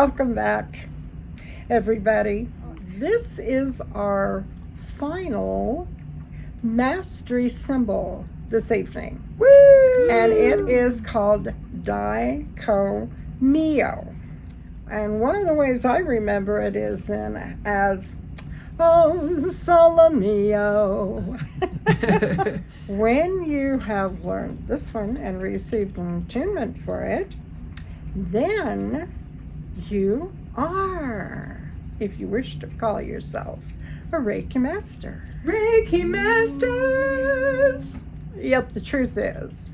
Welcome back, everybody. This is our final mastery symbol this evening. Woo! And it is called Dai Ko Mio. And one of the ways I remember it is as Oh, Solo Mio. When you have learned this one and received an attunement for it, then you are, if you wish to call yourself, a Reiki Master. Reiki Masters! Yep, the truth is,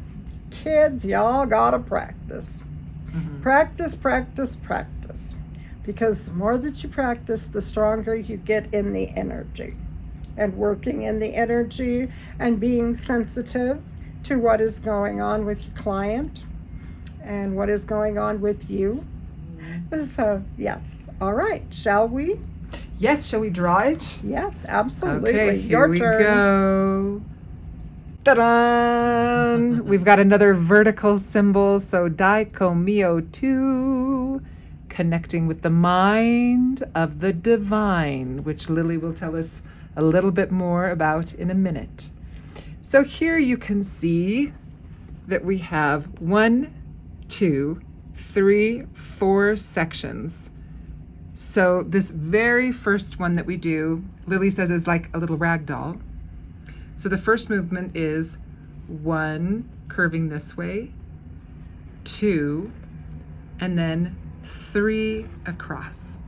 kids, y'all gotta practice. Mm-hmm. Practice, practice, practice. Because the more that you practice, the stronger you get in the energy. And working in the energy and being sensitive to what is going on with your client and what is going on with you. So, yes. All right. Shall we? Yes, shall we draw it? Yes, absolutely. Okay, here Your we turn. go. Ta-da! We've got another vertical symbol. So Dai Ko Mio 2, connecting with the mind of the divine, which Lilli will tell us a little bit more about in a minute. So here you can see that we have 1, 2, 3, 4 sections. So this very first one that we do, Lilli says, is like a little rag doll. So the first movement is 1, curving this way, 2, and then 3 across.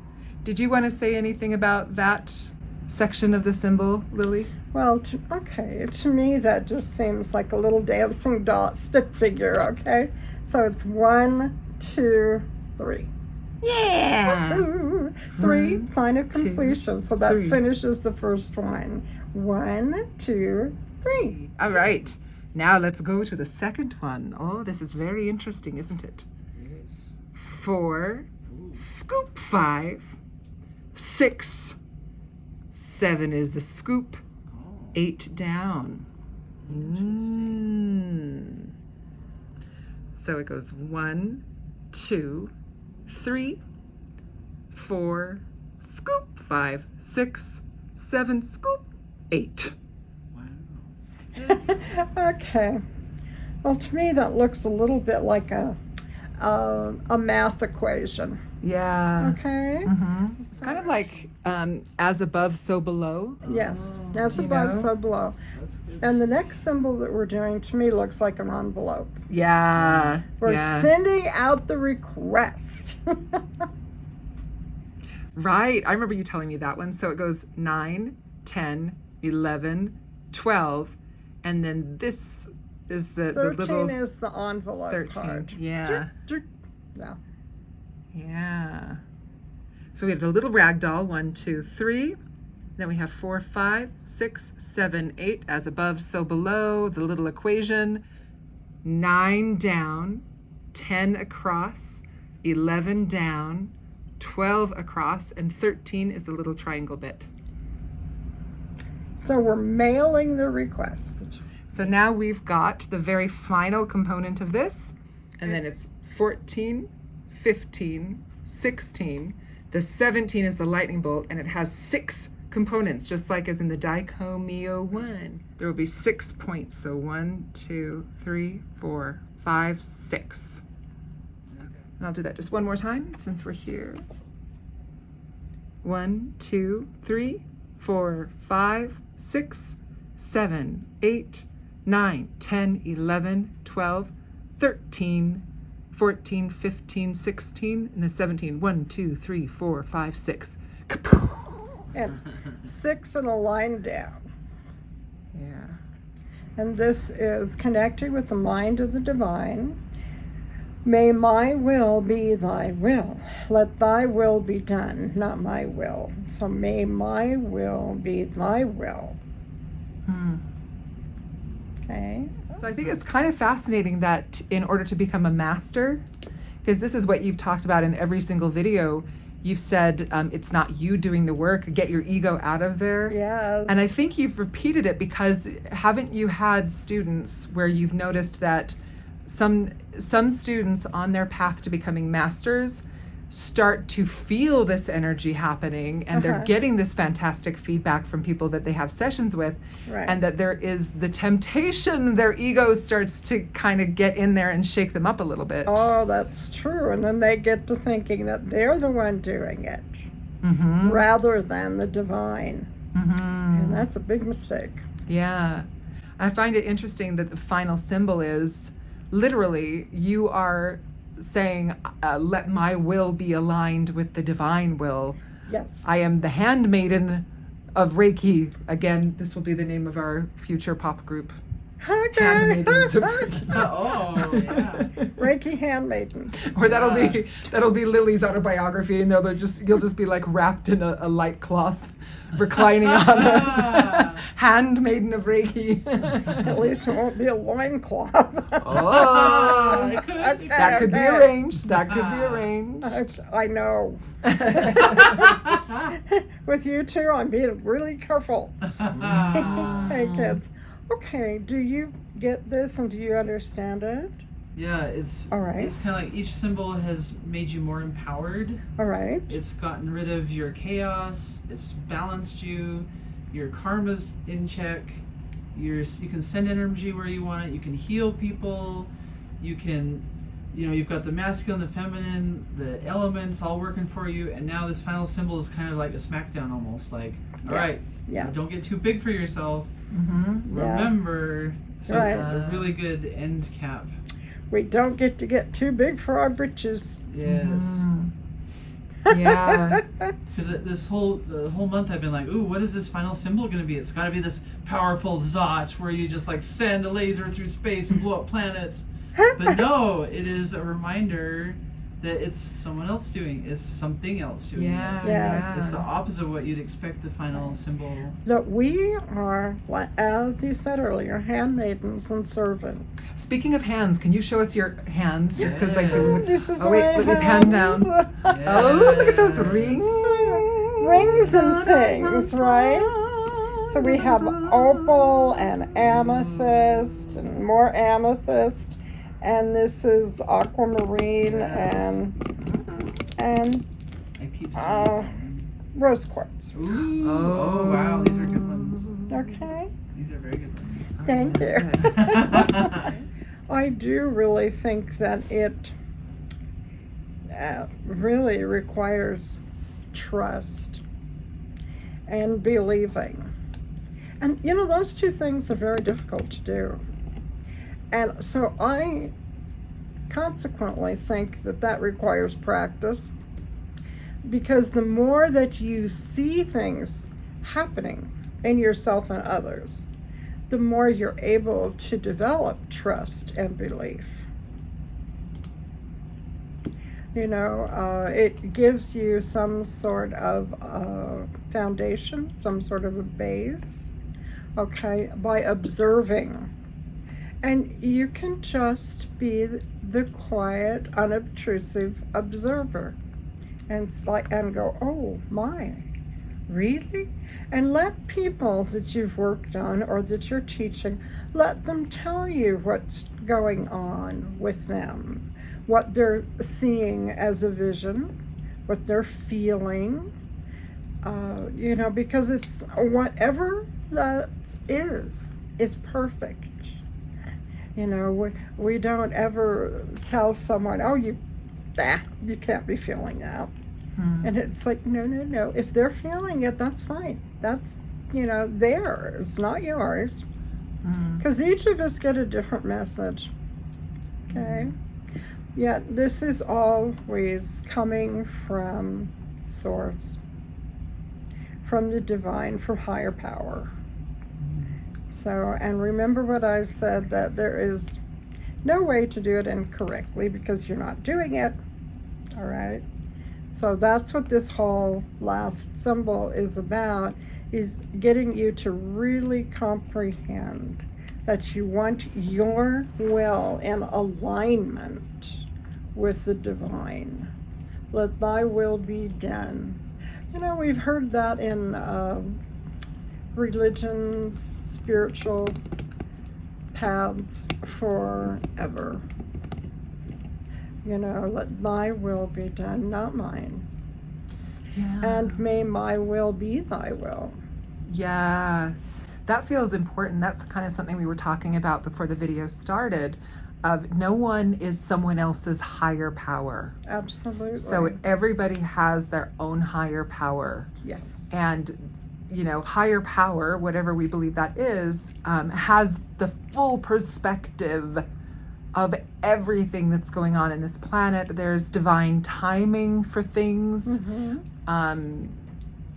Did you want to say anything about that section of the symbol, Lilli? Well, to me that just seems like a little dancing dot stick figure, okay? So it's 1, 2, 3. Yeah! Woo-hoo. 3, 1, sign of completion. So that 3. finishes the first one. 1, 2, 3. All right. Now let's go to the second one. Oh, this is very interesting, isn't it? Yes. 4, scoop 5, 6, 7 is a scoop, Oh, 8 down. interesting. So it goes 1, 2, 3, 4, scoop 5, 6, 7, scoop 8. Wow. Okay. Well, to me that looks a little bit like a math equation. Yeah. Okay. It's kind of like as above, so below. Yes. Oh, As you above, know? so below. That's good. And the next symbol that we're doing to me looks like an envelope. Yeah. We're yeah. sending out the request. Right. I remember you telling me that one. So it goes 9, 10, 11, 12, and then this is the 13 little is the envelope 13. part. Yeah. Yeah. Yeah. So we have the little rag doll, 1, 2, 3. Then we have 4, 5, 6, 7, 8, as above, so below, the little equation. 9 down, 10 across, 11 down, 12 across, and 13 is the little triangle bit. So we're mailing the request. So now we've got the very final component of this, and then it's 14, 15, 16. The 17 is the lightning bolt, and it has 6 components, just like as in the Dai Ko Mio 1. There will be 6 points, so 1, 2, 3, 4, 5, 6. And I'll do that just one more time since we're here. 1, 2, 3, 4, 5, 6, 7, 8, 9, 10, 11, 12, 13, 14, 15, 16, and then 17. 1, 2, 3, 4, 5, 6. And 6 in a line down. Yeah. And this is connecting with the mind of the divine. May my will be thy will. Let thy will be done, not my will. So may my will be thy will. Okay. So I think it's kind of fascinating that in order to become a master, because this is what you've talked about in every single video, you've said it's not you doing the work, get your ego out of there. Yes. And I think you've repeated it because haven't you had students where you've noticed that some students on their path to becoming masters start to feel this energy happening, and they're getting this fantastic feedback from people that they have sessions with, Right. and that there is the temptation, their ego starts to kind of get in there and shake them up a little bit. Oh, that's true. And then they get to thinking that they're the one doing it Mm-hmm. rather than the divine. Mm-hmm. And that's a big mistake. Yeah. I find it interesting that the final symbol is literally you are saying, let my will be aligned with the divine will. Yes. I am the handmaiden of Reiki. Again, this will be the name of our future pop group. Okay. Handmaidens of Reiki. Oh, yeah. Reiki handmaidens. Or that'll be Lily's autobiography, and you'll just be like wrapped in a light cloth, reclining on a handmaiden of Reiki. At least it won't be a loincloth. Oh, It could. that could be okay. arranged. That could be arranged. I know. With you two, I'm being really careful. Hey, kids. Okay, do you get this and do you understand it? Yeah, it's All right. It's kind of like each symbol has made you more empowered. All right. It's gotten rid of your chaos. It's balanced you. Your karma's in check. You can send energy where you want it. You can heal people. You can, you've got the masculine, the feminine, the elements all working for you. And now this final symbol is kind of like a smackdown almost. Like, all right, Yes. don't get too big for yourself. Mm-hmm. Yeah. Remember, so Right. it's a really good end cap. We don't get too big for our britches. Yes. Mm-hmm. Yeah. Because the whole month I've been like, ooh, what is this final symbol going to be? It's got to be this powerful zot where you just like send a laser through space and blow up planets. But no, it is a reminder that it's someone else doing. It's something else doing Yeah. it. Yes. It's the opposite of what you'd expect the final symbol. That we are, as you said earlier, handmaidens and servants. Speaking of hands, can you show us your hands? Just because like Yes. This is oh wait, my let me pan hands. down. Oh, look at those Yes. rings. Rings and things, right? So we have opal and amethyst and more amethyst. And this is aquamarine Yes. and It keeps rose quartz. Ooh. Oh. Oh, wow, these are good ones. Okay. These are very good ones. Thank you. Good. I do really think that it really requires trust and believing. And those two things are very difficult to do. And so I consequently think that requires practice, because the more that you see things happening in yourself and others, the more you're able to develop trust and belief. It gives you some sort of foundation, some sort of a base, okay, by observing. And you can just be the quiet, unobtrusive observer and go, oh my, really? And let people that you've worked on or that you're teaching, let them tell you what's going on with them, what they're seeing as a vision, what they're feeling, because it's whatever that is perfect. We don't ever tell someone, oh, you can't be feeling that. And it's like, no. If they're feeling it, that's fine. That's, theirs, not yours. Because each of us get a different message. Okay? Yet this is always coming from Source, from the divine, from higher power. So, and remember what I said, that there is no way to do it incorrectly because you're not doing it. All right? So that's what this whole last symbol is about, is getting you to really comprehend that you want your will in alignment with the divine. Let thy will be done. We've heard that in religions, spiritual paths forever. let thy will be done, not mine. Yeah. And may my will be thy will. Yeah, that feels important. That's kind of something we were talking about before the video started, of no one is someone else's higher power. Absolutely. So everybody has their own higher power. Yes. And, higher power, whatever we believe that is, has the full perspective of everything that's going on in this planet. There's divine timing for things.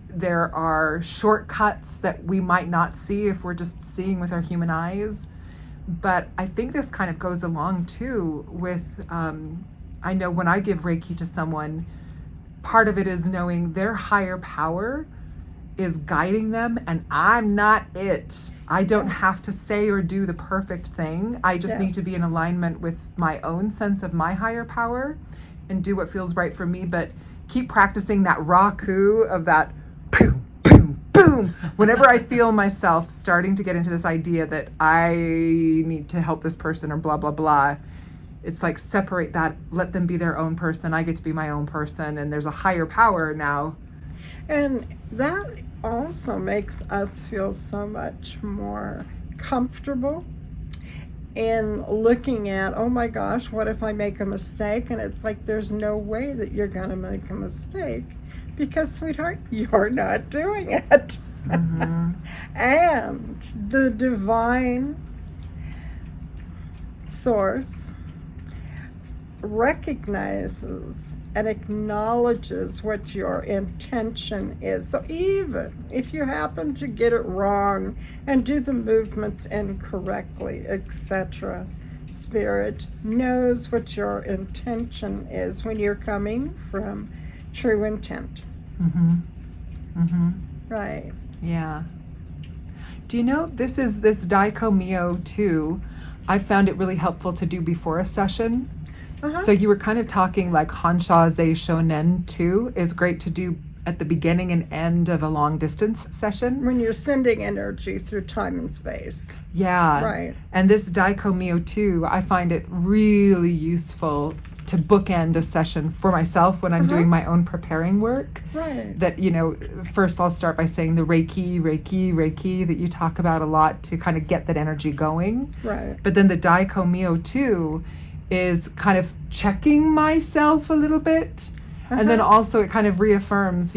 There are shortcuts that we might not see if we're just seeing with our human eyes. But I think this kind of goes along too with, I know when I give Reiki to someone, part of it is knowing their higher power is guiding them, and I'm not it. I don't have to say or do the perfect thing. I just need to be in alignment with my own sense of my higher power and do what feels right for me, but keep practicing that raku of that boom, boom, boom. Whenever I feel myself starting to get into this idea that I need to help this person or blah, blah, blah, it's like separate that, let them be their own person. I get to be my own person, and there's a higher power now. And that also makes us feel so much more comfortable in looking at, oh my gosh, what if I make a mistake? And it's like, there's no way that you're going to make a mistake because, sweetheart, you're not doing it. And the divine source recognizes and acknowledges what your intention is. So even if you happen to get it wrong and do the movements incorrectly, etc., Spirit knows what your intention is when you're coming from true intent. Right. Yeah. Do you know, this Dai Ko Mio too, I found it really helpful to do before a session. So you were kind of talking like Hansha Zei Shonen too is great to do at the beginning and end of a long distance session. When you're sending energy through time and space. Yeah. Right. And this Dai Ko Mio too, I find it really useful to bookend a session for myself when I'm doing my own preparing work. Right. That, first I'll start by saying the Reiki, Reiki, Reiki that you talk about a lot to kind of get that energy going. Right. But then the Dai Ko Mio too is kind of checking myself a little bit. And then also it kind of reaffirms,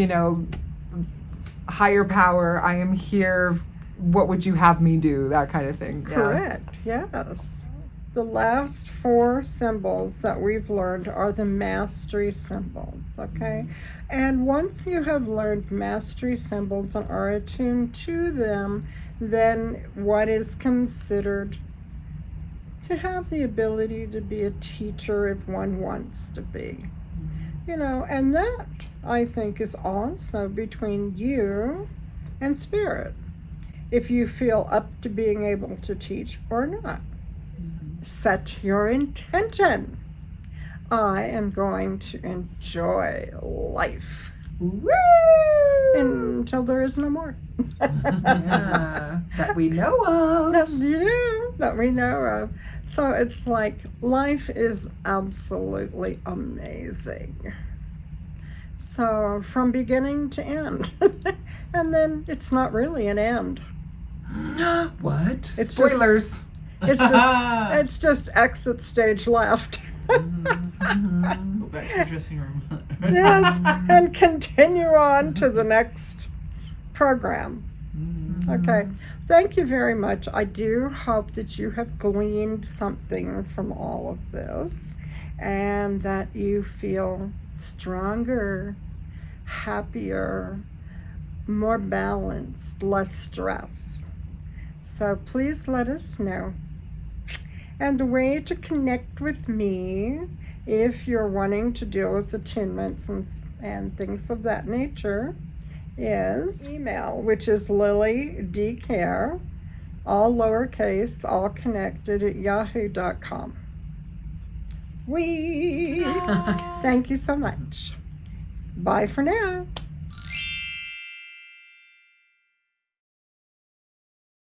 higher power, I am here, what would you have me do? That kind of thing. Correct, yes. The last 4 symbols that we've learned are the mastery symbols, okay? And once you have learned mastery symbols and are attuned to them, then what is considered to have the ability to be a teacher if one wants to be. And that, I think, is also between you and Spirit. If you feel up to being able to teach or not. Set your intention. I am going to enjoy life. Woo! Until there is no more. Yeah, that we know of. That we know of. So it's like life is absolutely amazing. So from beginning to end. And then it's not really an end. What? It's Spoilers. It's just exit stage left. Go back to the dressing room. Yes, and continue on to the next program. Okay, thank you very much. I do hope that you have gleaned something from all of this and that you feel stronger, happier, more balanced, less stress. So please let us know. And the way to connect with me, if you're wanting to deal with attunements and things of that nature, is email, which is Lilli DeCair, all lowercase, all connected, at yahoo.com. Thank you so much. Bye for now.